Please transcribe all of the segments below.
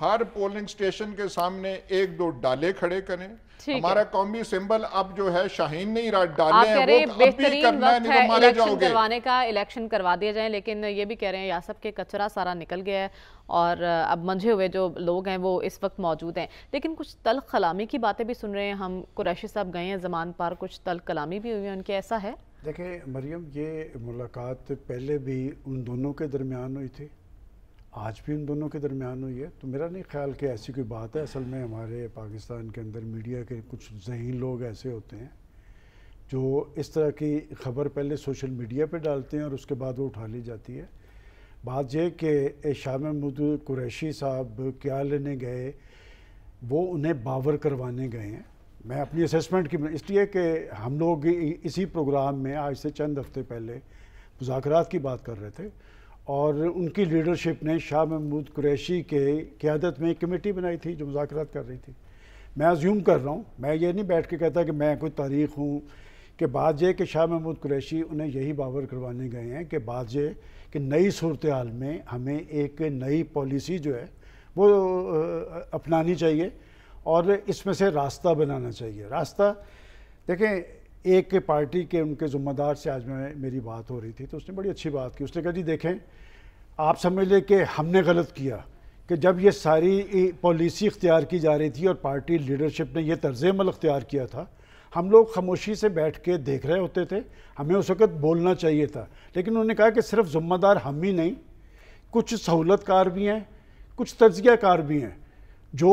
ہر polling station کے سامنے 1-2 ڈالے کھڑے کریں. ہمارا قومی سمبل اب جو ہے شاہین نہیں رہا, ڈالے ہیں, وہ اب بھی کرنا ہے, نہیں تو مارے جاؤ گے. کروانے کا الیکشن کروا دیا جائیں, لیکن یہ بھی کہہ رہے ہیں یاسب کے کچرا سارا نکل گیا ہے اور اب منجھے ہوئے جو لوگ ہیں وہ اس وقت موجود ہیں. لیکن کچھ تلخ کلامی کی باتیں بھی سن رہے ہیں ہم. قریشی صاحب گئے ہیں زمان پر, کچھ تلخ کلامی بھی ہوئی ہے ان کے, ایسا ہے؟ دیکھیں مریم, یہ ملاقات پہلے بھی ان دونوں کے درمیان ہوئی تھی, آج بھی ان دونوں کے درمیان ہوئی ہے. تو میرا نہیں خیال کہ ایسی کوئی بات ہے. اصل میں ہمارے پاکستان کے اندر میڈیا کے کچھ ذہین لوگ ایسے ہوتے ہیں جو اس طرح کی خبر پہلے سوشل میڈیا پہ ڈالتے ہیں اور اس کے بعد وہ اٹھا لی جاتی ہے. بات یہ کہ شاہ محمود قریشی صاحب کیا لینے گئے, وہ انہیں باور کروانے گئے ہیں. میں اپنی اسیسمنٹ کی اس لیے کہ ہم لوگ اسی پروگرام میں آج سے چند ہفتے پہلے مذاکرات کی بات کر رہے تھے اور ان کی لیڈرشپ نے شاہ محمود قریشی کے قیادت میں ایک کمیٹی بنائی تھی جو مذاکرات کر رہی تھی. میں ازیوم کر رہا ہوں, میں یہ نہیں بیٹھ کے کہتا کہ میں کوئی تاریخ ہوں, کہ بات یہ کہ شاہ محمود قریشی انہیں یہی باور کروانے گئے ہیں کہ بات یہ کہ نئی صورتحال میں ہمیں ایک نئی پالیسی جو ہے وہ اپنانی چاہیے اور اس میں سے راستہ بنانا چاہیے. راستہ دیکھیں, ایک پارٹی کے ان کے ذمہ دار سے آج میری بات ہو رہی تھی تو اس نے بڑی اچھی بات کی. اس نے کہا جی دیکھیں, آپ سمجھ لیں کہ ہم نے غلط کیا کہ جب یہ ساری پالیسی اختیار کی جا رہی تھی اور پارٹی لیڈرشپ نے یہ طرز عمل اختیار کیا تھا, ہم لوگ خاموشی سے بیٹھ کے دیکھ رہے ہوتے تھے, ہمیں اس وقت بولنا چاہیے تھا. لیکن انہوں نے کہا کہ صرف ذمہ دار ہم ہی نہیں, کچھ سہولت کار بھی ہیں, کچھ تجزیہ کار بھی ہیں جو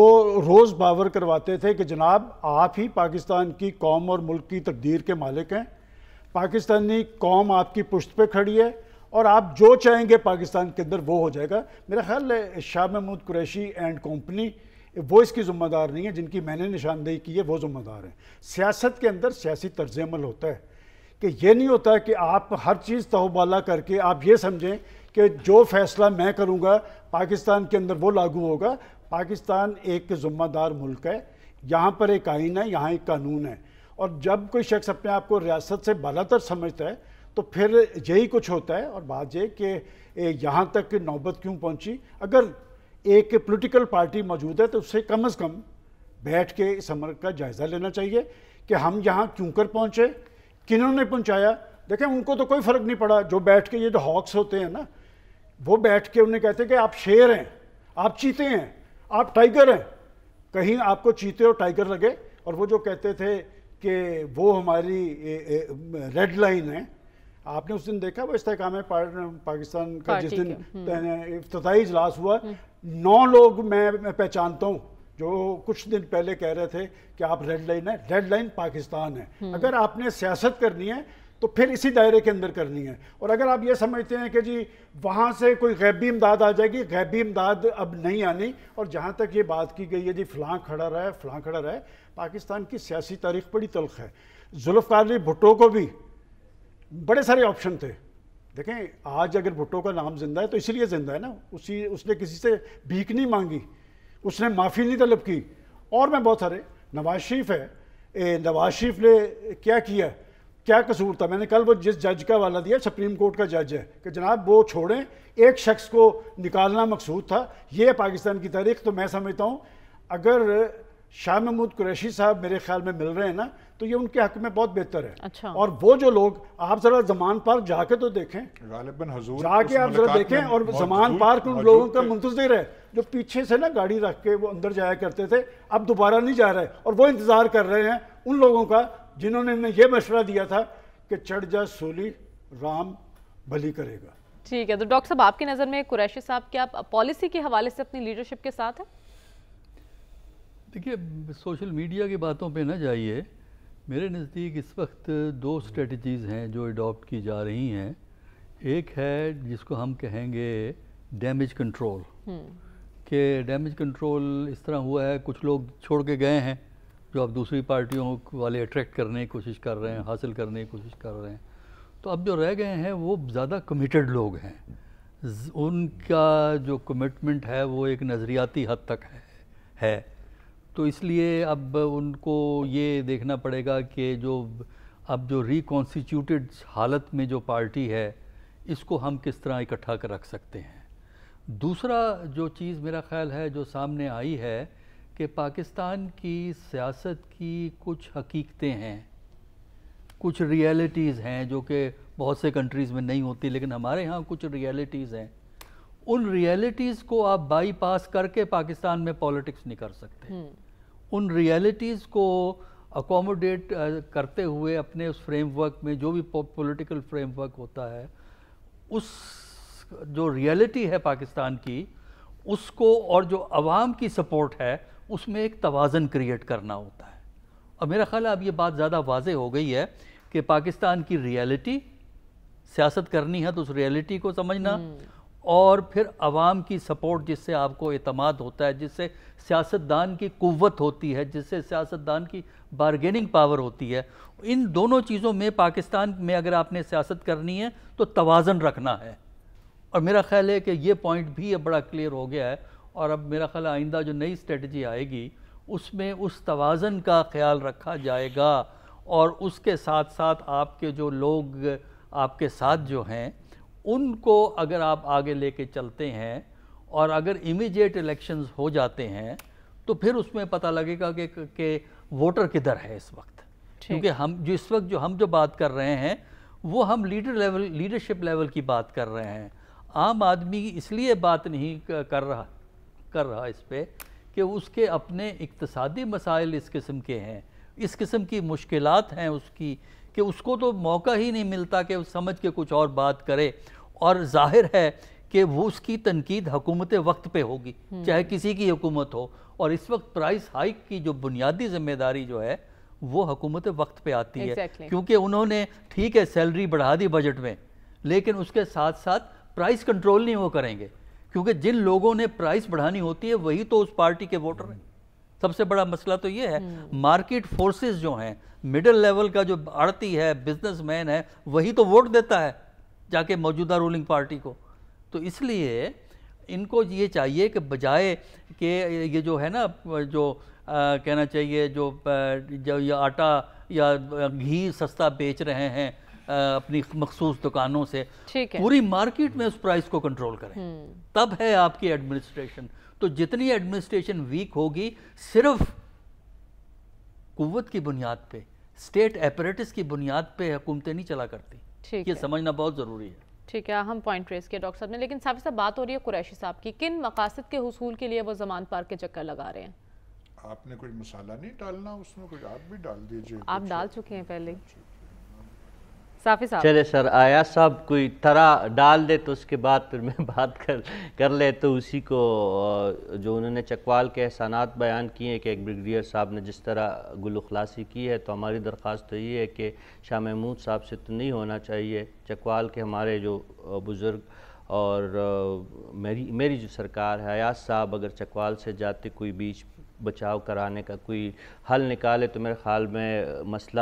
روز باور کرواتے تھے کہ جناب آپ ہی پاکستان کی قوم اور ملک کی تقدیر کے مالک ہیں, پاکستانی قوم آپ کی پشت پہ کھڑی ہے اور آپ جو چاہیں گے پاکستان کے اندر وہ ہو جائے گا. میرا خیال ہے شاہ محمود قریشی اینڈ کمپنی وہ اس کی ذمہ دار نہیں ہے, جن کی میں نے نشاندہی کی ہے وہ ذمہ دار ہیں. سیاست کے اندر سیاسی طرز عمل ہوتا ہے کہ یہ نہیں ہوتا کہ آپ ہر چیز تہوبالا کر کے آپ یہ سمجھیں کہ جو فیصلہ میں کروں گا پاکستان کے اندر وہ لاگو ہوگا. پاکستان ایک ذمہ دار ملک ہے, یہاں پر ایک آئین ہے, یہاں ایک قانون ہے, اور جب کوئی شخص اپنے آپ کو ریاست سے بالاتر سمجھتا ہے تو پھر یہی کچھ ہوتا ہے. اور بات یہ کہ یہاں تک نوبت کیوں پہنچی, اگر ایک پولیٹیکل پارٹی موجود ہے تو اس سے کم از کم بیٹھ کے اس امر کا جائزہ لینا چاہیے کہ ہم یہاں کیوں کر پہنچے, کنہوں نے پہنچایا. دیکھیں ان کو تو کوئی فرق نہیں پڑا, جو بیٹھ کے یہ جو ہاکس ہوتے ہیں نا, وہ بیٹھ کے انہیں کہتے ہیں کہ آپ شیر ہیں, آپ چیتے ہیں, آپ ٹائیگر ہیں. کہیں آپ کو چیتے اور ٹائیگر لگے, اور وہ جو کہتے تھے کہ وہ ہماری ریڈ لائن ہے. آپ نے اس دن دیکھا وہ استحکام پاکستان کا جس دن افتتاحی اجلاس ہوا, 9 لوگ میں پہچانتا ہوں جو کچھ دن پہلے کہہ رہے تھے کہ آپ ریڈ لائن ہے. ریڈ لائن پاکستان ہے. اگر آپ نے سیاست کرنی ہے تو پھر اسی دائرے کے اندر کرنی ہے. اور اگر آپ یہ سمجھتے ہیں کہ جی وہاں سے کوئی غیبی امداد آ جائے گی, غیبی امداد اب نہیں آنی. اور جہاں تک یہ بات کی گئی ہے جی فلاں کھڑا رہا ہے, فلاں کھڑا رہا ہے, پاکستان کی سیاسی تاریخ بڑی تلخ ہے. ذوالفقار علی بھٹو کو بھی بڑے سارے آپشن تھے. دیکھیں آج اگر بھٹو کا نام زندہ ہے تو اسی لیے زندہ ہے نا, اس نے کسی سے بھیک نہیں مانگی, اس نے معافی نہیں طلب کی. اور میں بہت سارے, نواز شریف ہے, نواز شریف نے کیا کیا, کیا قصور تھا. میں نے کل وہ جس جج کا حوالہ دیا, سپریم کورٹ کا جج ہے, کہ جناب وہ چھوڑیں, ایک شخص کو نکالنا مقصود تھا. یہ ہے پاکستان کی تاریخ. تو میں سمجھتا ہوں اگر شاہ محمود قریشی صاحب میرے خیال میں مل رہے ہیں نا تو یہ ان کے حق میں بہت بہتر ہے. اچھا. اور وہ جو لوگ, آپ ذرا زمان پارک جا کے تو دیکھیں, غالباً حضور جا کے آپ ذرا دیکھیں, اور زمان پارک ان لوگوں کا منتظر ہے جو پیچھے سے نا گاڑی رکھ کے وہ اندر جایا کرتے تھے, اب دوبارہ نہیں جا رہے, اور وہ انتظار کر رہے ہیں ان لوگوں کا جنہوں نے انہیں یہ مشورہ دیا تھا کہ چڑھ جا سولی رام بھلی کرے گا. ٹھیک ہے. تو ڈاکٹر صاحب آپ کی نظر میں قریشی صاحب کیا پالیسی کے حوالے سے اپنی لیڈرشپ کے ساتھ ہے؟ دیکھیے سوشل میڈیا کی باتوں پہ نہ جائیے. میرے نزدیک اس وقت 2 اسٹریٹجیز ہیں جو اڈاپٹ کی جا رہی ہیں. ایک ہے جس کو ہم کہیں گے ڈیمیج کنٹرول, کہ ڈیمیج کنٹرول اس طرح ہوا ہے کچھ لوگ چھوڑ کے گئے ہیں جو اب دوسری پارٹیوں والے اٹریکٹ کرنے کی کوشش کر رہے ہیں, حاصل کرنے کی کوشش کر رہے ہیں. تو اب جو رہ گئے ہیں وہ زیادہ کمیٹڈ لوگ ہیں. ان کا جو کمٹمنٹ ہے وہ ایک نظریاتی حد تک ہے. تو اس لیے اب ان کو یہ دیکھنا پڑے گا کہ اب جو ریکانسٹیٹیوٹڈ حالت میں جو پارٹی ہے اس کو ہم کس طرح اکٹھا کر رکھ سکتے ہیں. دوسرا جو چیز میرا خیال ہے جو سامنے آئی ہے کہ پاکستان کی سیاست کی کچھ حقیقتیں ہیں، کچھ ریئلٹیز ہیں جو کہ بہت سے کنٹریز میں نہیں ہوتی، لیکن ہمارے ہاں کچھ ریئلٹیز ہیں. ان ریئلٹیز کو آپ بائی پاس کر کے پاکستان میں پالیٹکس نہیں کر سکتے. ان ریئلٹیز کو اکوموڈیٹ کرتے ہوئے اپنے اس فریم ورک میں جو بھی پولیٹیکل فریم ورک ہوتا ہے، اس جو ریئلٹی ہے پاکستان کی اس کو اور جو عوام کی سپورٹ ہے اس میں ایک توازن کریٹ کرنا ہوتا ہے. اور میرا خیال ہے اب یہ بات زیادہ واضح ہو گئی ہے کہ پاکستان کی ریئلٹی، سیاست کرنی ہے تو اس ریئلٹی کو سمجھنا، اور پھر عوام کی سپورٹ جس سے آپ کو اعتماد ہوتا ہے، جس سے سیاستدان کی قوت ہوتی ہے، جس سے سیاستدان کی بارگیننگ پاور ہوتی ہے، ان دونوں چیزوں میں پاکستان میں اگر آپ نے سیاست کرنی ہے تو توازن رکھنا ہے. اور میرا خیال ہے کہ یہ پوائنٹ بھی اب بڑا کلیئر ہو گیا ہے، اور اب میرا خیال ہے آئندہ جو نئی اسٹریٹجی آئے گی اس میں اس توازن کا خیال رکھا جائے گا، اور اس کے ساتھ ساتھ آپ کے جو لوگ آپ کے ساتھ جو ہیں ان کو اگر آپ آگے لے کے چلتے ہیں، اور اگر امیجیٹ الیکشنز ہو جاتے ہیں تو پھر اس میں پتہ لگے گا کہ ووٹر کدھر ہے اس وقت. کیونکہ ہم جو اس وقت جو بات کر رہے ہیں وہ ہم لیڈرشپ لیول کی بات کر رہے ہیں. عام آدمی اس لیے بات نہیں کر رہا اس پہ کہ اس کے اپنے اقتصادی مسائل اس قسم کے ہیں، اس قسم کی مشکلات ہیں اس کی، کہ اس کو تو موقع ہی نہیں ملتا کہ وہ سمجھ کے کچھ اور بات کرے. اور ظاہر ہے کہ وہ اس کی تنقید حکومت وقت پہ ہوگی، چاہے کسی کی حکومت ہو. اور اس وقت پرائس ہائیک کی جو بنیادی ذمہ داری جو ہے وہ حکومت وقت پہ آتی ہے، کیونکہ انہوں نے ٹھیک ہے سیلری بڑھا دی بجٹ میں، لیکن اس کے ساتھ ساتھ پرائس کنٹرول نہیں وہ کریں گے، کیونکہ جن لوگوں نے پرائس بڑھانی ہوتی ہے وہی تو اس پارٹی کے ووٹر ہیں. سب سے بڑا مسئلہ تو یہ ہے مارکیٹ فورسز جو ہیں، مڈل لیول کا جو آڑتی ہے، بزنس مین ہے، وہی تو ووٹ دیتا ہے جا کے موجودہ رولنگ پارٹی کو. تو اس لیے ان کو یہ چاہیے کہ بجائے کہ یہ جو ہے نا جو کہنا چاہیے جو یہ آٹا یا گھی سستا بیچ رہے ہیں اپنی مخصوص دکانوں سے، پوری مارکیٹ میں اس پرائس کو کنٹرول کریں، تب ہے آپ کی ایڈمنسٹریشن. تو جتنی ایڈمنسٹریشن ویک ہوگی صرف قوت کی بنیاد پہ، اسٹیٹ ایپریٹس کی بنیاد پہ حکومتیں نہیں چلا کرتی. یہ سمجھنا بہت ضروری ہے. ٹھیک ہے، اہم پوائنٹ ریز کیا ڈاکٹر صاحب نے. لیکن صاحب بات ہو رہی ہے قریشی صاحب کی، کن مقاصد کے حصول کے لیے وہ زمان پارک کے چکر لگا رہے ہیں؟ آپ نے کوئی مسالہ نہیں ڈالنا اس میں، کوئی آپ بھی ڈال دیجئے. آپ ڈال چکے ہیں پہلے. صافی صاحب چلے سر، آیا صاحب کوئی طرح ڈال دے تو اس کے بعد پھر میں بات کر لے تو اسی کو جو انہوں نے چکوال کے احسانات بیان کیے کہ ایک بریگیڈیئر صاحب نے جس طرح گل اخلاصی کی ہے، تو ہماری درخواست تو یہ ہے کہ شاہ محمود صاحب سے تو نہیں ہونا چاہیے. چکوال کے ہمارے جو بزرگ اور میری جو سرکار ہے، ایاز صاحب اگر چکوال سے جاتے کوئی بیچ بچاؤ کرانے کا کوئی حل نکالے تو میرے خیال میں مسئلہ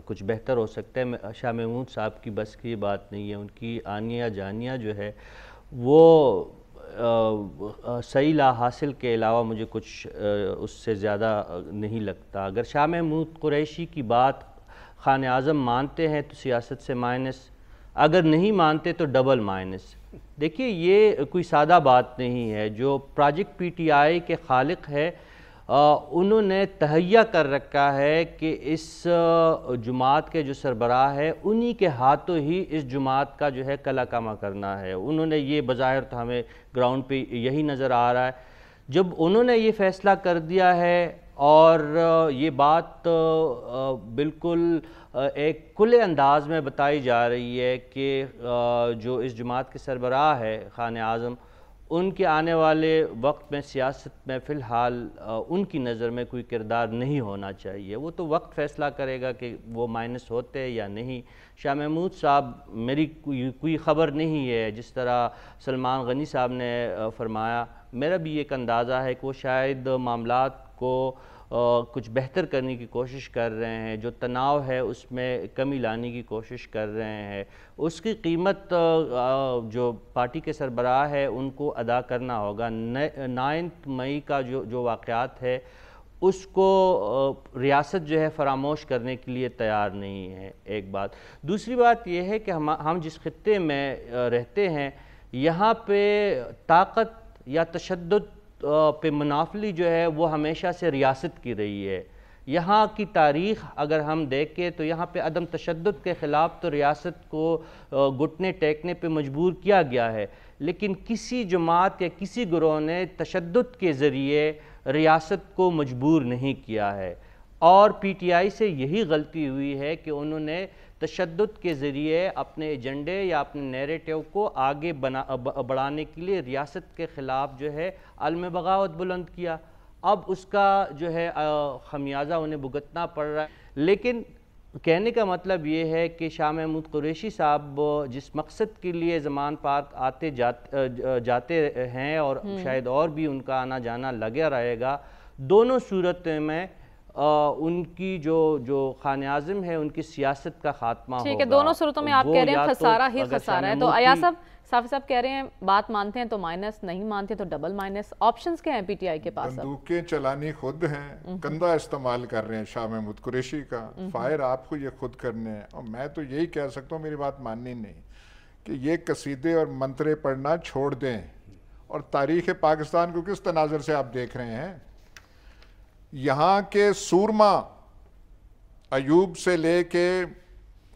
کچھ بہتر ہو سکتا ہے. شاہ محمود صاحب کی بس کی بات نہیں ہے، ان کی آنیہ جانیہ جو ہے وہ صحیح لا حاصل کے علاوہ مجھے کچھ اس سے زیادہ نہیں لگتا. اگر شاہ محمود قریشی کی بات خان اعظم مانتے ہیں تو سیاست سے مائنس، اگر نہیں مانتے تو ڈبل مائنس. دیکھیے یہ کوئی سادہ بات نہیں ہے. جو پروجیکٹ پی ٹی آئی کے خالق ہے انہوں نے تہیہ کر رکھا ہے کہ اس جماعت کے جو سربراہ ہے انہی کے ہاتھوں ہی اس جماعت کا جو ہے کلا کما کرنا ہے. انہوں نے یہ بظاہر تو ہمیں گراؤنڈ پہ یہی نظر آ رہا ہے. جب انہوں نے یہ فیصلہ کر دیا ہے اور یہ بات بالکل ایک کھلے انداز میں بتائی جا رہی ہے کہ جو اس جماعت کے سربراہ ہے خان اعظم، ان کے آنے والے وقت میں سیاست میں فی الحال ان کی نظر میں کوئی کردار نہیں ہونا چاہیے. وہ تو وقت فیصلہ کرے گا کہ وہ مائنس ہوتے یا نہیں. شاہ محمود صاحب میری کوئی خبر نہیں ہے، جس طرح سلمان غنی صاحب نے فرمایا، میرا بھی ایک اندازہ ہے کہ وہ شاید معاملات کو کچھ بہتر کرنے کی کوشش کر رہے ہیں، جو تناؤ ہے اس میں کمی لانے کی کوشش کر رہے ہیں. اس کی قیمت جو پارٹی کے سربراہ ہے ان کو ادا کرنا ہوگا. 9 مئی کا جو واقعات ہے اس کو ریاست جو ہے فراموش کرنے کے لیے تیار نہیں ہے، ایک بات. دوسری بات یہ ہے کہ ہم جس خطے میں رہتے ہیں یہاں پہ طاقت یا تشدد پہ منافلی جو ہے وہ ہمیشہ سے ریاست کی رہی ہے. یہاں کی تاریخ اگر ہم دیکھیں تو یہاں پہ عدم تشدد کے خلاف تو ریاست کو گھٹنے ٹیکنے پہ مجبور کیا گیا ہے، لیکن کسی جماعت یا کسی گروہ نے تشدد کے ذریعے ریاست کو مجبور نہیں کیا ہے. اور پی ٹی آئی سے یہی غلطی ہوئی ہے کہ انہوں نے تشدد کے ذریعے اپنے ایجنڈے یا اپنے نیریٹیو کو آگے بڑھانے کے لیے ریاست کے خلاف جو ہے علم بغاوت بلند کیا. اب اس کا جو ہے خمیازہ انہیں بھگتنا پڑ رہا ہے. لیکن کہنے کا مطلب یہ ہے کہ شاہ محمود قریشی صاحب جس مقصد کے لیے زمان پارک آتے جاتے ہیں اور شاید اور بھی ان کا آنا جانا لگا رہے گا، دونوں صورت میں ان کی جو خان اعظم ہے ان کی سیاست کا خاتمہ ہوگا. ٹھیک ہے، دونوں صورتوں میں آپ کہہ رہے ہیں خسارہ ہی خسارہ ہے. تو ایاز صاحب، صافی صاحب کہہ رہے ہیں بات مانتے ہیں تو مائنس، نہیں مانتے تو ڈبل مائنس. آپشنز کیا ہیں پی ٹی آئی کے پاس؟ بندوقیں چلانی خود ہیں، کندھا استعمال کر رہے ہیں شاہ محمود قریشی کا، فائر آپ کو یہ خود کرنے ہیں. اور میں تو یہی کہہ سکتا ہوں، میری بات ماننی نہیں، کہ یہ قصیدے اور منترے پڑھنا چھوڑ دیں اور تاریخ پاکستان کو کس تناظر سے آپ دیکھ رہے ہیں. یہاں کے سورما ایوب سے لے کے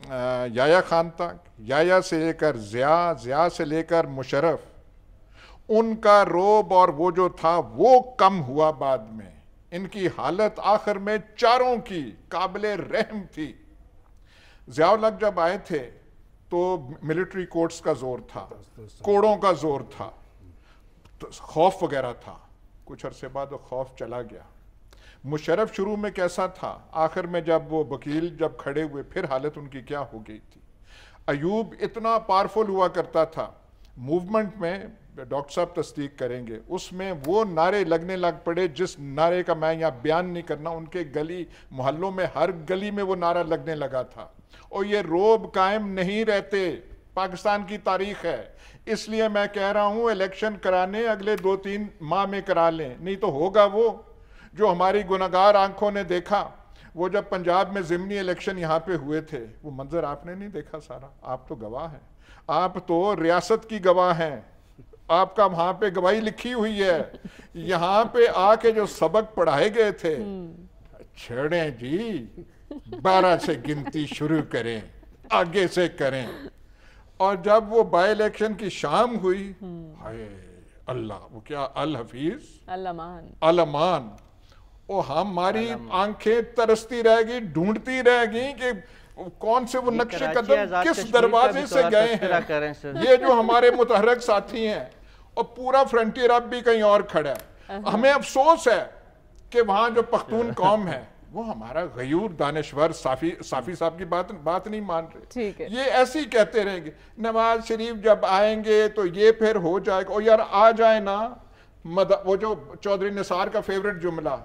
یحییٰ خان تک، یحییٰ سے لے کر ضیاء سے لے کر مشرف، ان کا روب اور وہ جو تھا وہ کم ہوا بعد میں. ان کی حالت آخر میں چاروں کی قابل رحم تھی. ضیاء الحق جب آئے تھے تو ملٹری کورٹس کا زور تھا، کوڑوں کا زور تھا، خوف وغیرہ تھا. کچھ عرصے بعد وہ خوف چلا گیا. مشرف شروع میں کیسا تھا، آخر میں جب وہ وکیل جب کھڑے ہوئے پھر حالت ان کی کیا ہو گئی تھی. ایوب اتنا پاورفل ہوا کرتا تھا موومنٹ میں، ڈاکٹر صاحب تصدیق کریں گے، اس میں وہ نعرے لگنے لگ پڑے جس نعرے کا میں یہاں بیان نہیں کرنا، ان کے گلی محلوں میں ہر گلی میں وہ نعرہ لگنے لگا تھا. اور یہ روب قائم نہیں رہتے، پاکستان کی تاریخ ہے. اس لیے میں کہہ رہا ہوں الیکشن کرانے اگلے 2-3 ماہ میں کرا لیں، نہیں تو ہوگا وہ جو ہماری گناہگار آنکھوں نے دیکھا. وہ جب پنجاب میں ضمنی الیکشن یہاں پہ ہوئے تھے، وہ منظر آپ نے نہیں دیکھا سارا؟ آپ تو گواہ ہیں، آپ تو ریاست کی گواہ ہیں، آپ کا وہاں پہ گواہی لکھی ہوئی ہے. یہاں پہ آ کے جو سبق پڑھائے گئے تھے، چھڑیں جی 12 سے گنتی شروع کریں، آگے سے کریں. اور جب وہ بائی الیکشن کی شام ہوئی، ہائے اللہ، وہ کیا الحفیظ علمان، وہ ہماری آنکھیں ترستی رہ گئی، ڈھونڈتی رہ گئی کہ کون سے وہ نقش قدم کس دروازے سے گئے ہیں. یہ جو ہمارے متحرک ساتھی ہیں، اور پورا فرنٹیئر اب بھی کہیں اور کھڑا ہے. ہمیں افسوس ہے کہ وہاں جو پختون قوم ہے وہ ہمارا غیور دانشور صافی صاحب کی بات نہیں مان رہے. یہ ایسے ہی کہتے رہیں گے نواز شریف جب آئیں گے تو یہ پھر ہو جائے گا. اور یار آ جائے نا، وہ جو چودھری نثار کا فیورٹ جملہ،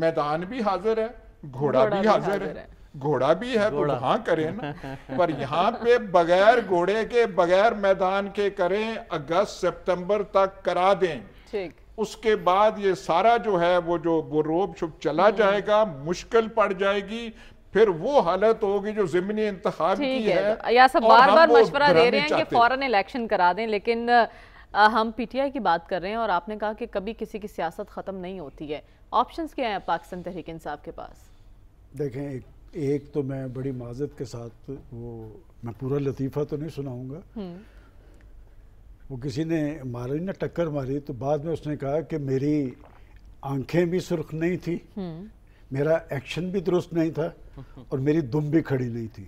میدان بھی حاضر ہے، گھوڑا بھی حاضر ہے. گھوڑا بھی ہے تو وہاں کریں نا، پر یہاں پہ بغیر گھوڑے کے بغیر میدان کے کریں، اگست سپتمبر تک کرا دیں. اس کے بعد یہ سارا جو ہے وہ روب چھپ چلا جائے گا، مشکل پڑ جائے گی. پھر وہ حالت ہوگی جو ضمنی انتخاب کی ہے. یا سب بار بار مشورہ دے رہے ہیں کہ فوراً الیکشن کرا دیں، لیکن ہم پی ٹی آئی کی بات کر رہے ہیں اور آپ نے کہا کہ کبھی کسی کی سیاست ختم نہیں ہوتی ہے. آپشنز کیا ہیں پاکستان تحریک انصاف کے پاس؟ دیکھیں، ایک تو میں بڑی معذرت کے ساتھ میں پورا لطیفہ تو نہیں سناؤں گا. وہ کسی نے ماری نا، ٹکر ماری، تو بعد میں اس نے کہا کہ میری آنکھیں بھی سرخ نہیں تھی، میرا ایکشن بھی درست نہیں تھا، اور میری دم بھی کھڑی نہیں تھی.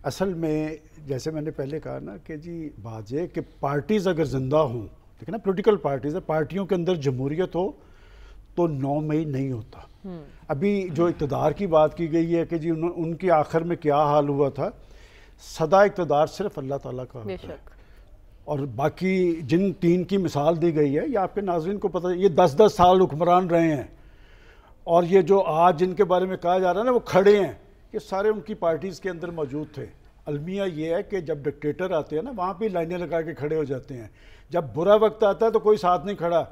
اصل میں جیسے میں نے پہلے کہا نا کہ جی بات یہ کہ پارٹیز اگر زندہ ہوں، دیکھیں نا پولیٹیکل پارٹیز، پارٹیوں کے اندر جمہوریت ہو تو 9 مئی نہیں ہوتا. ابھی جو اقتدار کی بات کی گئی ہے کہ جی ان کی آخر میں کیا حال ہوا تھا، صدا اقتدار صرف اللہ تعالیٰ کا ہوتا ہے. اور باقی جن 3 کی مثال دی گئی ہے، یہ آپ کے ناظرین کو پتہ ہے، یہ 10-10 سال حکمران رہے ہیں. اور یہ جو آج جن کے بارے میں کہا جا رہا ہے نا وہ کھڑے ہیں، یہ سارے ان کی پارٹیز کے اندر موجود تھے. المیہ یہ ہے کہ جب ڈکٹیٹر آتے ہیں نا، وہاں پہ لائنیں لگا کے کھڑے ہو جاتے ہیں. جب برا وقت آتا ہے تو کوئی ساتھ نہیں کھڑا،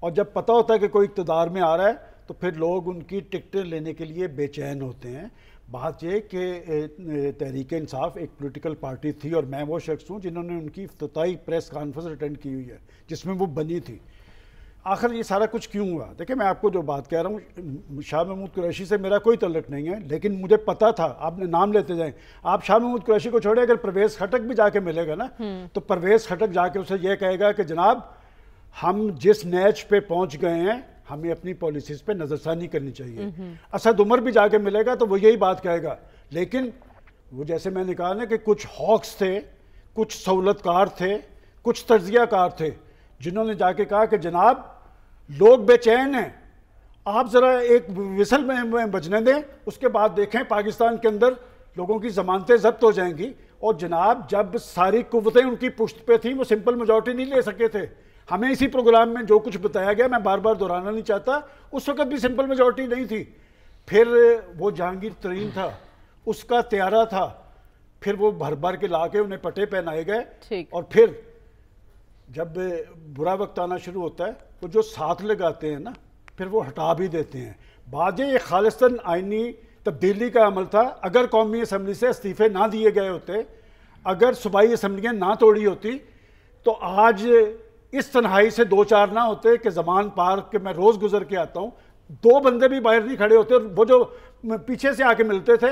اور جب پتہ ہوتا ہے کہ کوئی اقتدار میں آ رہا ہے تو پھر لوگ ان کی ٹکٹیں لینے کے لیے بے چین ہوتے ہیں. بات یہ کہ تحریک انصاف ایک پولیٹیکل پارٹی تھی اور میں وہ شخص ہوں جنہوں نے ان کی افتتاحی پریس کانفرنس اٹینڈ کی ہوئی ہے جس میں وہ بنی تھی. آخر یہ سارا کچھ کیوں ہوا؟ دیکھیں میں آپ کو جو بات کہہ رہا ہوں، شاہ محمود قریشی سے میرا کوئی تعلق نہیں ہے، لیکن مجھے پتا تھا، آپ نے نام لیتے جائیں، آپ شاہ محمود قریشی کو چھوڑے، اگر پرویز خٹک بھی جا کے ملے گا نا تو پرویز خٹک جا کے اسے یہ کہے گا کہ جناب ہم جس نیچ پہ پہنچ گئے ہیں ہمیں اپنی پالیسیز پہ نظر ثانی کرنی چاہیے. اسد عمر بھی جا کے ملے گا تو وہ یہی بات کہے گا. لیکن وہ جیسے میں نے کہا نا کہ کچھ ہاکس تھے، کچھ سہولت کار تھے، کچھ تجزیہ کار تھے جنہوں نے جا کے کہا کہ جناب لوگ بے چین ہیں، آپ ذرا ایک وسل میں بجنے دیں، اس کے بعد دیکھیں پاکستان کے اندر لوگوں کی ضمانتیں ضبط ہو جائیں گی. اور جناب جب ساری قوتیں ان کی پشت پہ تھیں وہ سمپل میجورٹی نہیں لے سکے تھے. ہمیں اسی پروگرام میں جو کچھ بتایا گیا، میں بار بار دہرانا نہیں چاہتا، اس وقت بھی سمپل میجورٹی نہیں تھی. پھر وہ جہانگیر ترین تھا، اس کا طیارہ تھا، پھر وہ بھر بھر کے لا کے انہیں پٹے پہنائے گئے. اور پھر جب برا وقت آنا شروع ہوتا ہے وہ جو ساتھ لگاتے ہیں نا پھر وہ ہٹا بھی دیتے ہیں. بعد یہ خالصتاً آئینی تبدیلی کا عمل تھا. اگر قومی اسمبلی سے استعفے نہ دیے گئے ہوتے، اگر صوبائی اسمبلیاں نہ توڑی ہوتی تو آج اس تنہائی سے دو چار نہ ہوتے کہ زمان پارک کے میں روز گزر کے آتا ہوں، دو بندے بھی باہر نہیں کھڑے ہوتے، اور وہ جو پیچھے سے آ کے ملتے تھے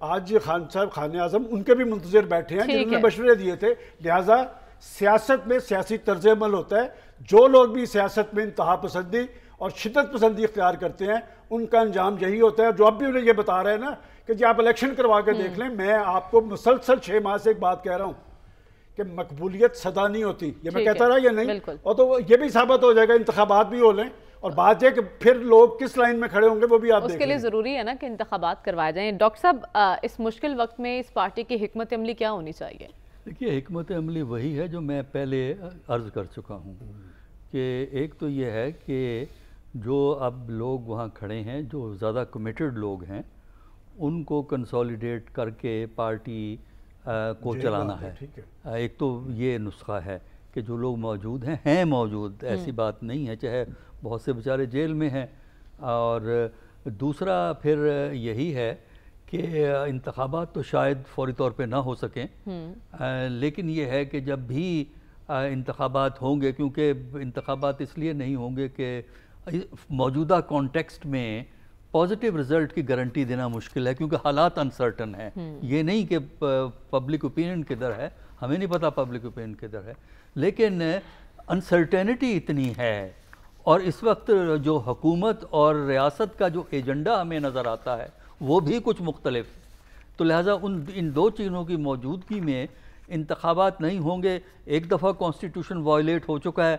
آج خان صاحب خان اعظم ان کے بھی منتظر بیٹھے ہیں جنہوں نے مشورے دیے تھے. لہٰذا سیاست میں سیاسی طرز عمل ہوتا ہے. جو لوگ بھی سیاست میں انتہا پسندی اور شدت پسندی اختیار کرتے ہیں ان کا انجام یہی ہوتا ہے. جو اب بھی انہیں یہ بتا رہے ہیں نا کہ جی آپ الیکشن کروا کے دیکھ لیں، میں آپ کو مسلسل 6 ماہ سے ایک بات کہہ رہا ہوں کہ مقبولیت سدا نہیں ہوتی. یہ میں کہتا رہا یا نہیں؟ اور تو یہ بھی ثابت ہو جائے گا، انتخابات بھی ہو لیں. اور بات یہ کہ پھر لوگ کس لائن میں کھڑے ہوں گے وہ بھی آپ دیکھ لیں. اس کے لیے ضروری ہے نا کہ انتخابات کروائے جائیں. ڈاکٹر صاحب اس مشکل وقت میں اس پارٹی کی حکمت عملی کیا ہونی چاہیے؟ دیکھیے حکمت عملی وہی ہے جو میں پہلے عرض کر چکا ہوں کہ ایک تو یہ ہے کہ جو اب لوگ وہاں کھڑے ہیں جو زیادہ کمیٹڈ لوگ ہیں ان کو کنسولیڈیٹ کر کے پارٹی کو چلانا ہے. ایک تو یہ نسخہ ہے کہ جو لوگ موجود ہیں موجود، ایسی بات نہیں ہے، چاہے بہت سے بیچارے جیل میں ہیں. اور دوسرا پھر یہی ہے کہ انتخابات تو شاید فوری طور پہ نہ ہو سکیں، لیکن یہ ہے کہ جب بھی انتخابات ہوں گے، کیونکہ انتخابات اس لیے نہیں ہوں گے کہ موجودہ کانٹیکسٹ میں پازیٹیو رزلٹ کی گارنٹی دینا مشکل ہے، کیونکہ حالات انسرٹن ہیں. یہ نہیں کہ پبلک اوپینین کدھر ہے، ہمیں نہیں پتا پبلک اوپینین کدھر ہے، لیکن انسرٹینٹی اتنی ہے. اور اس وقت جو حکومت اور ریاست کا جو ایجنڈا ہمیں نظر آتا ہے وہ بھی کچھ مختلف ہے. تو لہٰذا ان دو چیزوں کی موجودگی میں انتخابات نہیں ہوں گے. ایک دفعہ کانسٹیٹیوشن وائلیٹ ہو چکا ہے،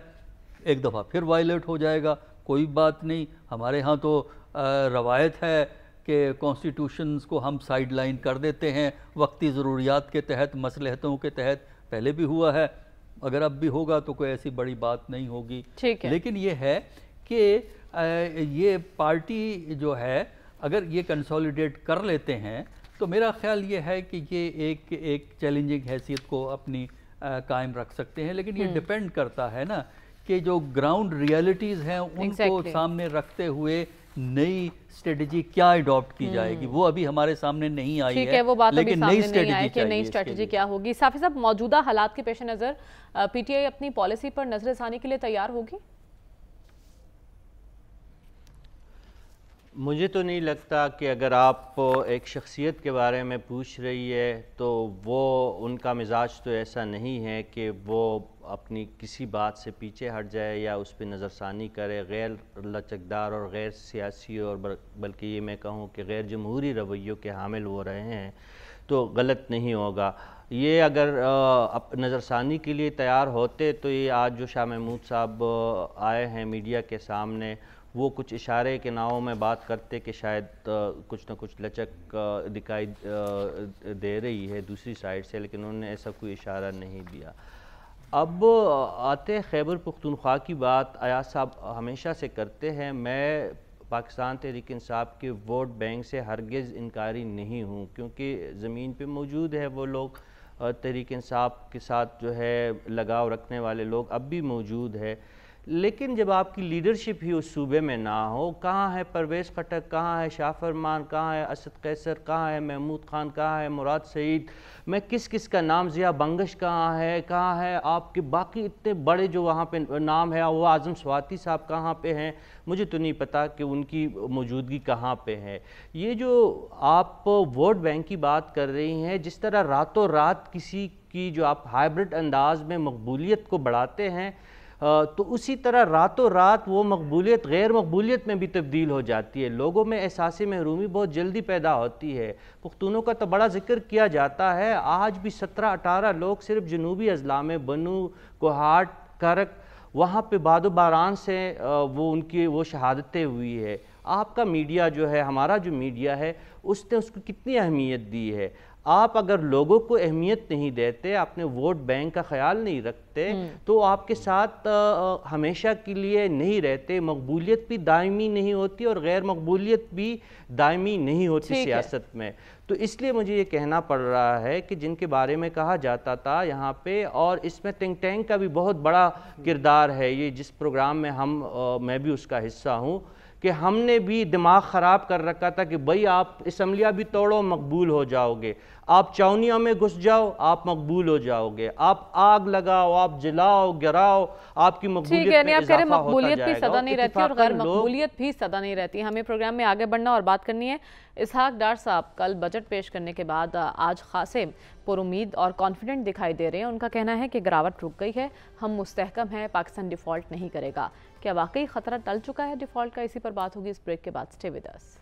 ایک دفعہ پھر وائلیٹ ہو جائے گا، کوئی بات نہیں. ہمارے ہاں تو روایت ہے کہ کانسٹیٹیوشنز کو ہم سائیڈ لائن کر دیتے ہیں وقتی ضروریات کے تحت، مصلحتوں کے تحت. پہلے بھی ہوا ہے، اگر اب بھی ہوگا تو کوئی ایسی بڑی بات نہیں ہوگی. لیکن یہ ہے کہ یہ پارٹی جو ہے اگر یہ کنسولیڈیٹ کر لیتے ہیں تو میرا خیال یہ ہے کہ یہ ایک چیلنجنگ حیثیت کو اپنی قائم رکھ سکتے ہیں. لیکن یہ ڈیپینڈ کرتا ہے نا کہ جو گراؤنڈ ریئلٹیز ہیں ان کو سامنے رکھتے ہوئے نئی اسٹریٹجی کیا اڈاپٹ کی جائے گی، وہ ابھی ہمارے سامنے نہیں آئی ہے. وہ بات ابھی سامنے نہیں آئی کہ نئی اسٹریٹجی کیا ہوگی. صافی صاحب موجودہ حالات کے پیش نظر پی ٹی آئی اپنی پالیسی پر نظر ثانی کے لیے تیار ہوگی؟ مجھے تو نہیں لگتا کہ اگر آپ ایک شخصیت کے بارے میں پوچھ رہی ہے تو وہ ان کا مزاج تو ایسا نہیں ہے کہ وہ اپنی کسی بات سے پیچھے ہٹ جائے یا اس پہ نظر ثانی کرے. غیر لچکدار اور غیر سیاسی اور بلکہ یہ میں کہوں کہ غیر جمہوری رویوں کے حامل ہو رہے ہیں تو غلط نہیں ہوگا. یہ اگر نظر ثانی کے لیے تیار ہوتے تو یہ آج جو شاہ محمود صاحب آئے ہیں میڈیا کے سامنے وہ کچھ اشارے کے ناؤں میں بات کرتے کہ شاید کچھ نہ کچھ لچک دکھائی دے رہی ہے دوسری سائڈ سے، لیکن انہوں نے ایسا کوئی اشارہ نہیں دیا. اب آتے خیبر پختونخوا کی بات ایاز صاحب ہمیشہ سے کرتے ہیں. میں پاکستان تحریک انصاف کے ووٹ بینک سے ہرگز انکاری نہیں ہوں، کیونکہ زمین پہ موجود ہے وہ لوگ تحریک انصاف کے ساتھ جو ہے لگاؤ رکھنے والے لوگ اب بھی موجود ہے. لیکن جب آپ کی لیڈرشپ ہی اس صوبے میں نہ ہو، کہاں ہے پرویز خٹک، کہاں ہے شاہ فرمان، کہاں ہے اسد قیصر، کہاں ہے محمود خان، کہاں ہے مراد سعید، میں کس کا نام، ضیاء بنگش کہاں ہے آپ کے باقی اتنے بڑے جو وہاں پہ نام ہے، وہ اعظم سواتی صاحب کہاں پہ ہیں، مجھے تو نہیں پتا کہ ان کی موجودگی کہاں پہ ہے۔ یہ جو آپ ووٹ بینک کی بات کر رہی ہیں، جس طرح راتوں رات کسی کی جو آپ ہائبرڈ انداز میں مقبولیت کو بڑھاتے ہیں، تو اسی طرح راتوں رات وہ مقبولیت غیر مقبولیت میں بھی تبدیل ہو جاتی ہے۔ لوگوں میں احساس محرومی بہت جلدی پیدا ہوتی ہے۔ پختونوں کا تو بڑا ذکر کیا جاتا ہے، آج بھی 17-18 لوگ صرف جنوبی اضلاع میں بنو، کوہاٹ، کرک، وہاں پہ باد و باران سے ان کی شہادتیں ہوئی ہے۔ آپ کا میڈیا جو ہے، ہمارا جو میڈیا ہے، اس نے اس کو کتنی اہمیت دی ہے۔ آپ اگر لوگوں کو اہمیت نہیں دیتے، اپنے ووٹ بینک کا خیال نہیں رکھتے، تو آپ کے ساتھ ہمیشہ کے لیے نہیں رہتے۔ مقبولیت بھی دائمی نہیں ہوتی اور غیر مقبولیت بھی دائمی نہیں ہوتی سیاست میں۔ تو اس لیے مجھے یہ کہنا پڑ رہا ہے کہ جن کے بارے میں کہا جاتا تھا یہاں پہ، اور اس میں تھنک ٹینک کا بھی بہت بڑا کردار ہے، یہ جس پروگرام میں میں بھی اس کا حصہ ہوں، کہ ہم نے بھی دماغ خراب کر رکھا تھا کہ بھئی آپ اسمبلیاں بھی توڑو مقبول ہو جاؤ گے، آپ چاونیوں میں گھس جاؤ آپ مقبول ہو جاؤ گے، آپ آگ لگاؤ، آپ جلاؤ گراؤ، آپ کی مقبولیت میں اضافہ ہوتا جائے گا۔ مقبولیت بھی صدا نہیں رہتی اور غیر مقبولیت بھی صدا نہیں رہتی۔ ہمیں پروگرام میں آگے بڑھنا اور بات کرنی ہے۔ اسحاق ڈار صاحب کل بجٹ پیش کرنے کے بعد آج خاصے پر امید اور کانفیڈنٹ دکھائی دے رہے ہیں۔ ان کا کہنا ہے کہ گراوٹ رک گئی ہے، ہم مستحکم ہیں، پاکستان ڈیفالٹ نہیں کرے گا۔ کیا واقعی خطرہ ٹل چکا ہے ڈیفالٹ کا؟ اسی پر بات ہوگی اس بریک کے بعد۔ سٹے ود اس۔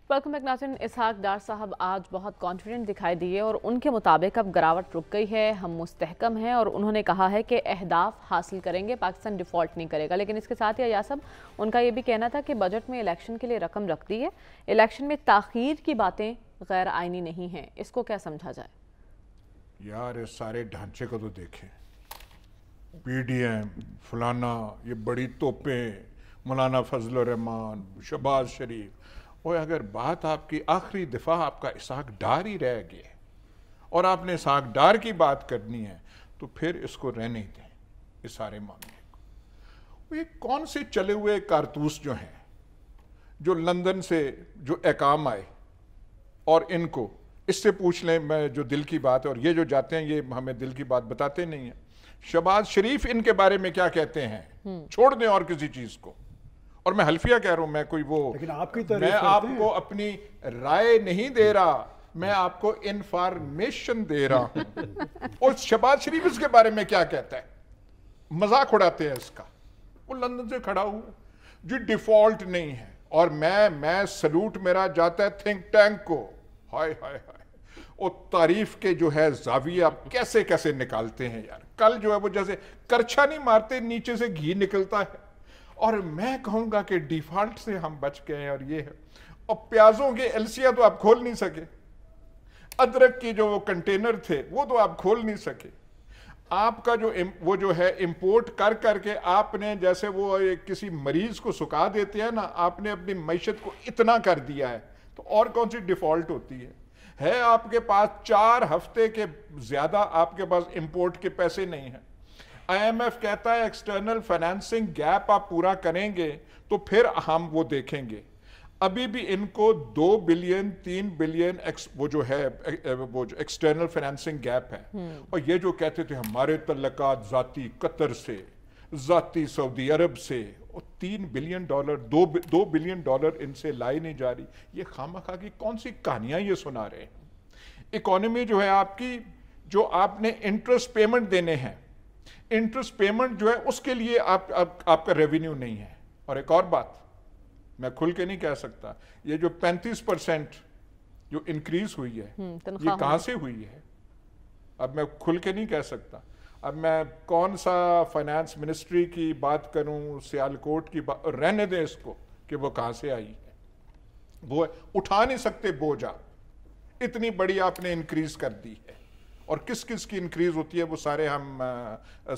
ویلکم بیک ناظرین۔ اسحاق ڈار صاحب آج بہت کانفیڈنٹ دکھائی دیے اور ان کے مطابق اب گراوٹ رک گئی ہے، ہم مستحکم ہیں، اور انہوں نے کہا ہے کہ اہداف حاصل کریں گے، پاکستان ڈیفالٹ نہیں کرے گا۔ لیکن اس کے ساتھ ہی ایاز صاحب ان کا یہ بھی کہنا تھا کہ بجٹ میں الیکشن کے لیے رقم رکھ دی ہے، الیکشن میں تاخیر کی باتیں غیر آئینی نہیں ہیں، اس کو کیا سمجھا جائے؟ یار اس سارے ڈھانچے کو تو دیکھیں، پی ڈی ایم فلانا، یہ بڑی توپیں، مولانا فضل الرحمان، شہباز شریف، وہ اگر بات آپ کی آخری دفعہ آپ کا اسحاق ڈار ہی رہ گیا اور آپ نے اسحاق ڈار کی بات کرنی ہے تو پھر اس کو رہنے دیں، اس سارے معاملے کو۔ یہ کون سے چلے ہوئے کارتوس جو ہیں، جو لندن سے جو احکام آئے، اور ان کو اس سے پوچھ لیں میں جو دل کی بات ہے، اور یہ جو جاتے ہیں یہ ہمیں دل کی بات بتاتے نہیں ہیں۔ شہباز شریف ان کے بارے میں کیا کہتے ہیں، چھوڑ دیں اور کسی چیز کو، اور میں حلفیہ کہہ رہا ہوں، میں کوئی وہ، میں آپ کو اپنی رائے نہیں دے رہا، میں آپ کو انفارمیشن دے رہا ہوں۔ اور شہباز شریف اس کے بارے میں کیا کہتا ہے، مذاق اڑاتے ہیں اس کا، وہ لندن سے کھڑا ہوا جو ڈیفالٹ نہیں ہے، اور میں سلوٹ میرا جاتا ہے تھنک ٹینک کو، ہائے ہائے ہائے، وہ تعریف کے جو ہے زاویہ آپ کیسے کیسے نکالتے ہیں یار۔ کل جو ہے وہ جیسے کرچھا نہیں مارتے، نیچے سے گھی نکلتا ہے، اور میں کہوں گا کہ ڈیفالٹ سے ہم بچ گئے ہیں، اور یہ ہے، اور پیازوں کے ایلسیاں تو آپ کھول نہیں سکے، ادرک کی جو وہ کنٹینر تھے وہ تو آپ کھول نہیں سکے، آپ کا وہ جو ہے امپورٹ کر کے آپ نے جیسے وہ کسی مریض کو سکا دیتے ہیں نا، آپ نے اپنی معیشت کو اتنا کر دیا ہے، تو اور کون سی ڈیفالٹ ہوتی ہے آپ کے پاس 4 ہفتے کے زیادہ آپ کے پاس امپورٹ کے پیسے نہیں ہیں۔ آئی ایم ایف کہتا ہے ایکسٹرنل فائنانسنگ گیپ آپ پورا کریں گے تو پھر ہم وہ دیکھیں گے۔ ابھی بھی ان کو 2 بلین 3 بلین وہ جو ہے وہ جو ایکسٹرنل فائنانسنگ گیپ ہے، اور یہ جو کہتے تھے ہمارے تعلقات ذاتی قطر سے، ذاتی سعودی عرب سے، اور $3 بلین 2 بلین ڈالر ان سے لائی نہیں جا رہی، یہ خامخواہ کی کون سی کہانیاں یہ سنا رہے ہیں۔ اکانومی جو ہے آپ کی، جو آپ نے انٹرسٹ پیمنٹ دینے ہیں، انٹرسٹ پیمنٹ جو ہے اس کے لیے آپ کا ریونیو نہیں ہے۔ اور ایک اور بات میں کھل کے نہیں کہہ سکتا، یہ جو 35% جو انکریز ہوئی ہے یہ کہاں سے ہوئی ہے، اب میں کھل کے نہیں کہہ سکتا۔ اب میں کون سا فائنانس منسٹری کی بات کروں، سیالکوٹ کی بات، رہنے دیں اس کو کہ وہ کہاں سے آئی ہے، وہ اٹھا نہیں سکتے بوجھا، اتنی بڑی آپ نے انکریز کر دی ہے، اور کس کس کی انکریز ہوتی ہے وہ سارے ہم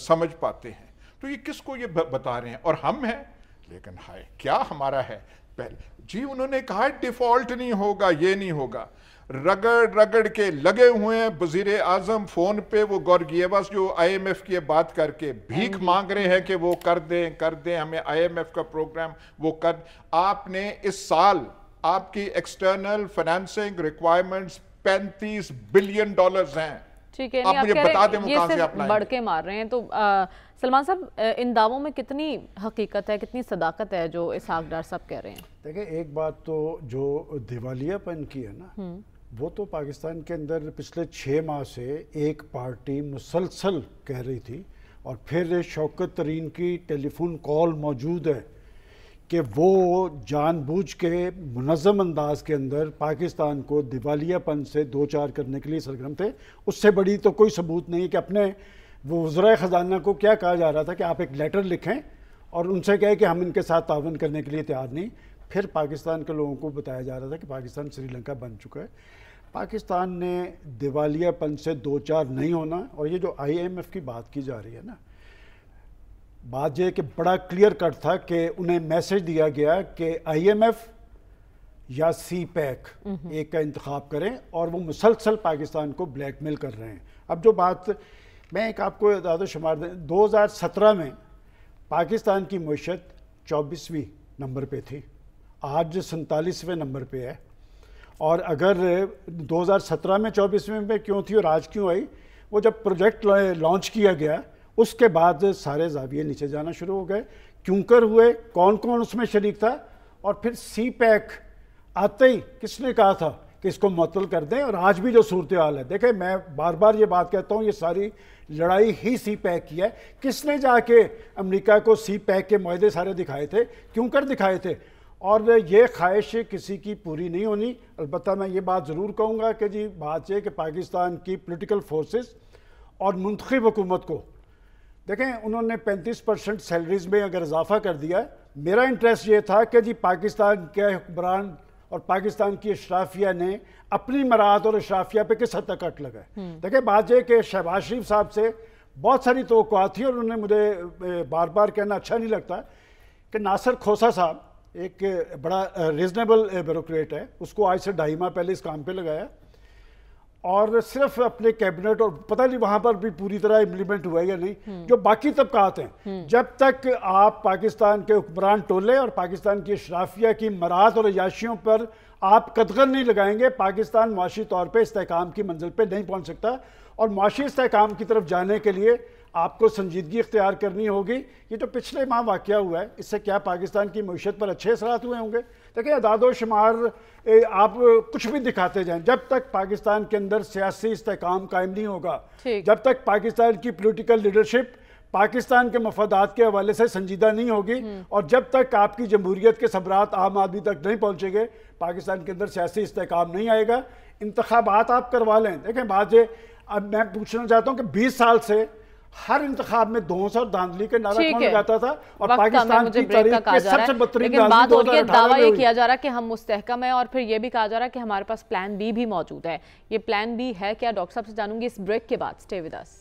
سمجھ پاتے ہیں۔ تو یہ کس کو یہ بتا رہے ہیں؟ اور ہم ہیں، لیکن ہائے کیا ہمارا ہے پہلے جی انہوں نے کہا ڈیفالٹ نہیں ہوگا، یہ نہیں ہوگا، رگڑ کے لگے ہوئے ہیں وزیر اعظم فون پہ، وہ گورگیواس جو آئی ایم ایف کی بات کر کے بھیک مانگ رہے ہیں کہ وہ کر دیں ہمیں آئی ایم ایف کا پروگرام وہ کر. آپ نے اس سال آپ کی ایکسٹرنل فائنانسنگ ریکوائرمنٹس $35 بلین ہیں. ٹھیک ہے، آپ مجھے بتا دیں یہ صرف بڑھ کے مار رہے ہیں. تو سلمان صاحب ان دعووں میں کتنی حقیقت ہے، کتنی صداقت ہے جو اسحاق ڈار صاحب کہہ رہے ہیں؟ دیکھیں ایک بات تو جو دیوالیہ پن کی ہے نا، وہ تو پاکستان کے اندر پچھلے 6 ماہ سے ایک پارٹی مسلسل کہہ رہی تھی، اور پھر شوکت ترین کی ٹیلی فون کال موجود ہے کہ وہ جان بوجھ کے منظم انداز کے اندر پاکستان کو دیوالیہ پن سے دوچار کرنے کے لیے سرگرم تھے. اس سے بڑی تو کوئی ثبوت نہیں کہ اپنے وہ وزرائے خزانہ کو کیا کہا جا رہا تھا کہ آپ ایک لیٹر لکھیں اور ان سے کہے کہ ہم ان کے ساتھ تعاون کرنے کے لیے تیار نہیں. پھر پاکستان کے لوگوں کو بتایا جا رہا تھا کہ پاکستان سری لنکا بن چکا ہے. پاکستان نے دیوالیہ پن سے دوچار نہیں ہونا. اور یہ جو آئی ایم ایف کی بات کی جا رہی ہے نا، بات یہ کہ بڑا کلیئر کٹ تھا کہ انہیں میسج دیا گیا کہ آئی ایم ایف یا سی پیک ایک کا انتخاب کریں، اور وہ مسلسل پاکستان کو بلیک میل کر رہے ہیں. اب جو بات میں ایک آپ کو اعداد و شمار دیں، 2017 میں پاکستان کی معیشت 24ویں نمبر پہ تھی، آج 47ویں نمبر پہ ہے. اور اگر 2017 میں 24ویں میں کیوں تھی اور آج کیوں آئی، وہ جب پروجیکٹ لانچ کیا گیا اس کے بعد سارے زاویے نیچے جانا شروع ہو گئے. کیوں کر ہوئے، کون کون اس میں شریک تھا، اور پھر سی پیک آتے ہی کس نے کہا تھا کہ اس کو معطل کر دیں. اور آج بھی جو صورتحال ہے، دیکھیں میں بار بار یہ بات کہتا ہوں، یہ ساری لڑائی ہی سی پیک کی ہے. کس نے جا کے امریکہ کو سی پیک کے معاہدے سارے دکھائے تھے، کیوں کر دکھائے تھے؟ اور یہ خواہش کسی کی پوری نہیں ہونی. البتہ میں یہ بات ضرور کہوں گا کہ جی بات یہ کہ پاکستان کی پولیٹیکل فورسز اور منتخب حکومت کو دیکھیں، انہوں نے 35% سیلریز میں اگر اضافہ کر دیا. میرا انٹریسٹ یہ تھا کہ جی پاکستان کے حکمران اور پاکستان کی اشرافیہ نے اپنی مراعات اور اشرافیہ پہ کس حد تک کٹ لگائے. دیکھیں بات یہ کہ شہباز شریف صاحب سے بہت ساری توقعات تھی، اور انہوں نے مجھے بار بار کہنا اچھا نہیں لگتا کہ ناصر کھوسا صاحب ایک بڑا ریزنیبل بیوروکریٹ ہے، اس کو آج سے 2.5 ماہ پہلے اس کام پہ لگایا، اور صرف اپنے کیبنٹ، اور پتہ نہیں وہاں پر بھی پوری طرح امپلیمنٹ ہوا ہے یا نہیں. جو باقی طبقات ہیں، جب تک آپ پاکستان کے حکمران ٹولے اور پاکستان کی اشرافیہ کی مراعات اور عیاشیوں پر آپ قدغن نہیں لگائیں گے، پاکستان معاشی طور پہ استحکام کی منزل پہ نہیں پہنچ سکتا. اور معاشی استحکام کی طرف جانے کے لیے آپ کو سنجیدگی اختیار کرنی ہوگی. یہ جو پچھلے ماہ واقعہ ہوا ہے، اس سے کیا پاکستان کی معیشت پر اچھے اثرات ہوئے ہوں گے؟ دیکھیں اعداد و شمار آپ کچھ بھی دکھاتے جائیں، جب تک پاکستان کے اندر سیاسی استحکام قائم نہیں ہوگا، جب تک پاکستان کی پولیٹیکل لیڈرشپ پاکستان کے مفادات کے حوالے سے سنجیدہ نہیں ہوگی، اور جب تک آپ کی جمہوریت کے ثمرات عام آدمی تک نہیں پہنچے گے، پاکستان کے اندر سیاسی استحکام نہیں آئے گا. انتخابات آپ کروا لیں. دیکھیں بات یہ، اب میں پوچھنا چاہتا ہوں کہ 20 سال سے ہر انتخاب میں دھونس اور دھاندلی کے نعرہ کون لگاتا تھا، اور پاکستان کی تاریخ کے سب سے بدترین بات ہو رہی ہے، دعویٰ یہ کیا جا رہا ہے کہ ہم مستحکم ہیں، اور پھر یہ بھی کہا جا رہا ہے کہ ہمارے پاس پلان بی بھی موجود ہے. یہ پلان بی ہے کیا؟ ڈاکٹر صاحب سے جانوں گی اس بریک کے بعد. سٹے ود اس.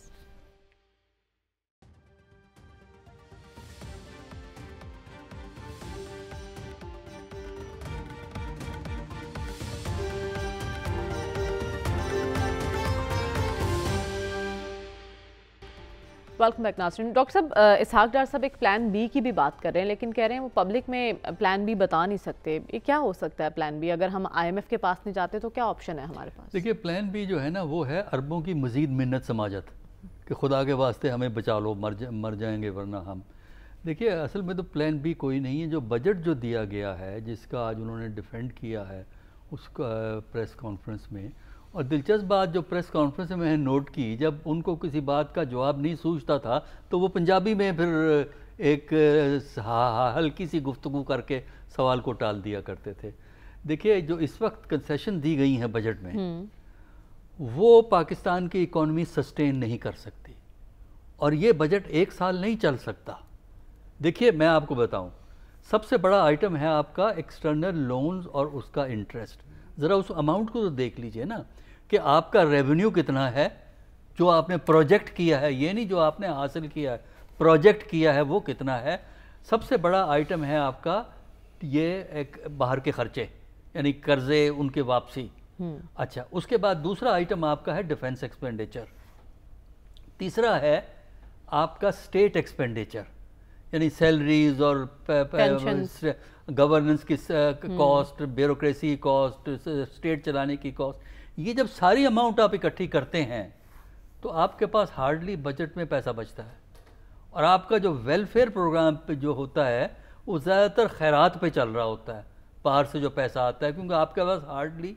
ویلکم بیک ناظرین. ڈاکٹر صاحب اسحاق ڈار صاحب ایک پلان بی کی بھی بات کر رہے ہیں، لیکن کہہ رہے ہیں وہ پبلک میں پلان بی بتا نہیں سکتے. یہ کیا ہو سکتا ہے پلان بی؟ اگر ہم آئی ایم ایف کے پاس نہیں جاتے تو کیا آپشن ہے ہمارے پاس؟ دیکھیے پلان بی جو ہے نا، وہ ہے عربوں کی مزید منت سماجت، کہ خدا کے واسطے ہمیں بچا لو، مر جائیں گے ورنہ ہم. دیکھیے اصل میں تو پلان بی کوئی نہیں ہے. جو بجٹ جو دیا گیا ہے، جس کا آج انہوں نے ڈیفینڈ کیا ہے اس کا پریس کانفرنس میں، اور دلچسپ بات جو پریس کانفرنس میں میں نے نوٹ کی، جب ان کو کسی بات کا جواب نہیں سوچتا تھا تو وہ پنجابی میں پھر ایک ہلکی سی گفتگو کر کے سوال کو ٹال دیا کرتے تھے. دیکھیے جو اس وقت کنسیشن دی گئی ہیں بجٹ میں، وہ پاکستان کی اکانومی سسٹین نہیں کر سکتی، اور یہ بجٹ 1 سال نہیں چل سکتا. دیکھیے میں آپ کو بتاؤں، سب سے بڑا آئٹم ہے آپ کا ایکسٹرنل لونز اور اس کا انٹرسٹ. ذرا اس اماؤنٹ کو تو دیکھ لیجئے نا، کہ آپ کا ریونیو کتنا ہے جو آپ نے پروجیکٹ کیا ہے، یہ نہیں جو آپ نے حاصل کیا ہے. پروجیکٹ کیا ہے وہ کتنا ہے. سب سے بڑا آئٹم ہے آپ کا یہ ایک باہر کے خرچے یعنی قرضے ان کے واپسی. اچھا اس کے بعد دوسرا آئٹم آپ کا ہے ڈیفنس ایکسپینڈیچر. تیسرا ہے آپ کا اسٹیٹ ایکسپینڈیچر یعنی سیلریز اور گورننس کی کاسٹ, بیوروکریسی کاسٹ, اسٹیٹ چلانے کی کاسٹ. یہ جب ساری اماؤنٹ آپ اکٹھی کرتے ہیں تو آپ کے پاس ہارڈلی بجٹ میں پیسہ بچتا ہے. اور آپ کا جو ویلفیئر پروگرام پہ جو ہوتا ہے وہ زیادہ تر خیرات پہ چل رہا ہوتا ہے, باہر سے جو پیسہ آتا ہے, کیونکہ آپ کے پاس ہارڈلی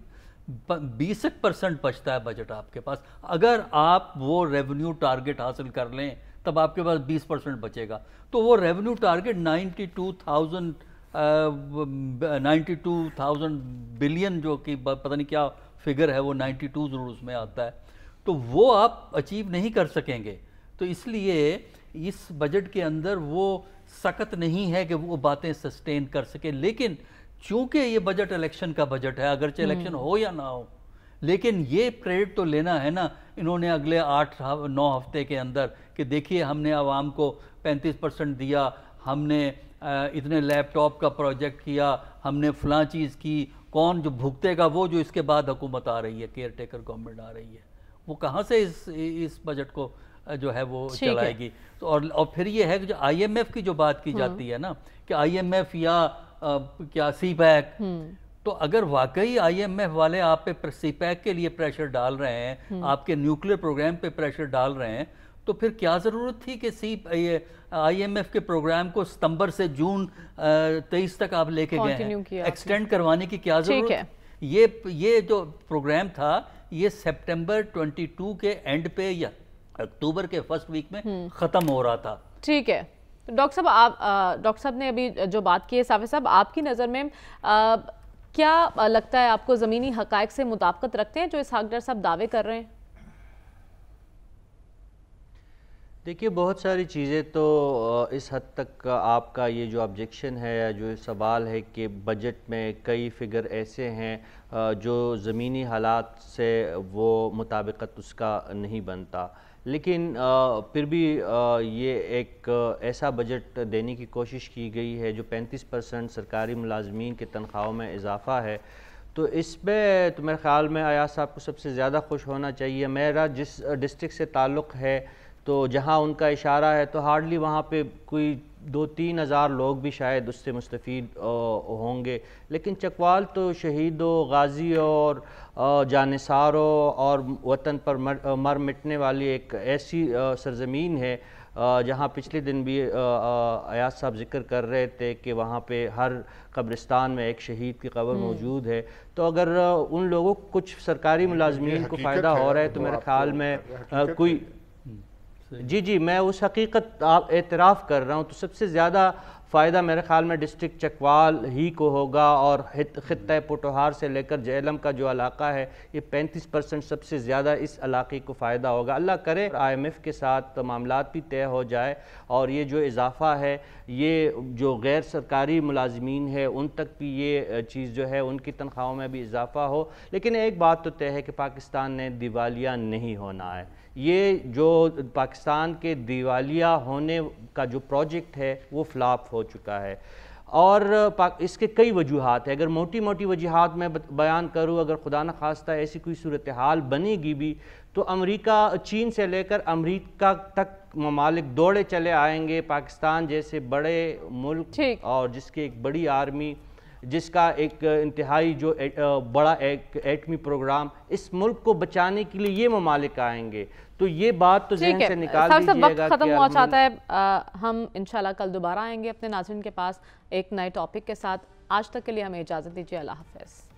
20% بچتا ہے بجٹ آپ کے پاس. اگر آپ وہ ریونیو ٹارگٹ حاصل کر لیں تب آپ کے پاس 20% بچے گا. تو وہ ریونیو ٹارگٹ 92,000 بلین جو کہ پتہ نہیں کیا فگر ہے, وہ 92 ضرور اس میں آتا ہے, تو وہ آپ اچیو نہیں کر سکیں گے. تو اس لیے اس بجٹ کے اندر وہ سخت نہیں ہے کہ وہ باتیں سسٹین کر سکے. لیکن چونکہ یہ بجٹ الیکشن کا بجٹ ہے, اگرچہ الیکشن ہو یا نہ ہو, لیکن یہ کریڈٹ تو لینا ہے نا انہوں نے اگلے 8-9 ہفتے کے اندر کہ دیکھیے ہم نے عوام کو 35% دیا, ہم نے اتنے لیپ ٹاپ کا پروجیکٹ کیا, ہم نے فلاں چیز کی. کون جو بھگتے گا؟ وہ جو اس کے بعد حکومت آ رہی ہے, کیئر ٹیکر گورنمنٹ آ رہی ہے, وہ کہاں سے اس بجٹ کو جو ہے وہ چلائے گی. تو اور پھر یہ ہے کہ جو آئی ایم ایف کی جو بات کی جاتی ہے نا کہ آئی ایم ایف یا کیا سی پیک, تو اگر واقعی آئی ایم ایف والے آپ پہ سی پیک کے لیے پریشر ڈال رہے ہیں, آپ کے نیوکلیر پروگرام پہ پریشر ڈال رہے ہیں, تو پھر کیا ضرورت تھی کہ آئی ایم ایف کے پروگرام کو ستمبر سے جون 23 تک آپ لے کے گئے ہیں, ایکسٹینڈ کروانے کی کیا ضرورت ہے؟ یہ جو پروگرام تھا یہ سپٹمبر 22 کے اینڈ پہ یا اکتوبر کے فرسٹ ویک میں ختم ہو رہا تھا. ٹھیک ہے ڈاکٹر صاحب, ڈاکٹر صاحب نے ابھی جو بات کی ہے, صافی صاحب آپ کی نظر میں کیا لگتا ہے آپ کو زمینی حقائق سے مطابقت رکھتے ہیں جو اسحاق ڈار صاحب دعوے کر رہے ہیں؟ دیکھیے بہت ساری چیزیں تو اس حد تک آپ کا یہ جو آبجیکشن ہے یا جو سوال ہے کہ بجٹ میں کئی فگر ایسے ہیں جو زمینی حالات سے وہ مطابقت اس کا نہیں بنتا, لیکن پھر بھی یہ ایک ایسا بجٹ دینے کی کوشش کی گئی ہے جو 35% سرکاری ملازمین کے تنخواہوں میں اضافہ ہے. تو اس پہ تو میرے خیال میں ایاز صاحب کو سب سے زیادہ خوش ہونا چاہیے. میرا جس ڈسٹرکٹ سے تعلق ہے تو جہاں ان کا اشارہ ہے تو ہارڈلی وہاں پہ کوئی 2-3 ہزار لوگ بھی شاید اس سے مستفید ہوں گے, لیکن چکوال تو شہیدوں, غازیوں اور جانثاروں اور وطن پر مر مٹنے والی ایک ایسی سرزمین ہے جہاں پچھلے دن بھی ایاز صاحب ذکر کر رہے تھے کہ وہاں پہ ہر قبرستان میں ایک شہید کی قبر موجود ہے. تو اگر ان لوگوں کو کچھ سرکاری ملازمین کو فائدہ ہو رہا ہے تو میرے خیال میں کوئی جی میں اس حقیقت اعتراف کر رہا ہوں, تو سب سے زیادہ فائدہ میرے خیال میں ڈسٹرکٹ چکوال ہی کو ہوگا, اور خطہ پوٹوہار سے لے کر جہلم کا جو علاقہ ہے یہ 35% سب سے زیادہ اس علاقے کو فائدہ ہوگا. اللہ کرے آئی ایم ایف کے ساتھ معاملات بھی طے ہو جائے اور یہ جو اضافہ ہے یہ جو غیر سرکاری ملازمین ہے ان تک بھی یہ چیز جو ہے ان کی تنخواہوں میں بھی اضافہ ہو. لیکن ایک بات تو طے ہے کہ پاکستان نے دیوالیہ نہیں ہونا ہے. یہ جو پاکستان کے دیوالیہ ہونے کا جو پروجیکٹ ہے وہ فلاپ ہو چکا ہے, اور اس کے کئی وجوہات ہیں. اگر موٹی وجوہات میں بیان کروں, اگر خدا نخواستہ ایسی کوئی صورتحال بنے گی بھی تو امریکہ, چین سے لے کر امریکہ تک ممالک دوڑے چلے آئیں گے. پاکستان جیسے بڑے ملک اور جس کی ایک بڑی آرمی, جس کا ایک انتہائی جو بڑا ایک ایٹمی پروگرام, اس ملک کو بچانے کے لیے یہ ممالک آئیں گے. تو یہ بات تو ذہن سے نکال دیجئے گا. وقت ختم ہوا چاہتا ہے, ہم انشاءاللہ کل دوبارہ آئیں گے اپنے ناظرین کے پاس ایک نئے ٹاپک کے ساتھ. آج تک کے لیے ہمیں اجازت دیجیے, اللہ حافظ.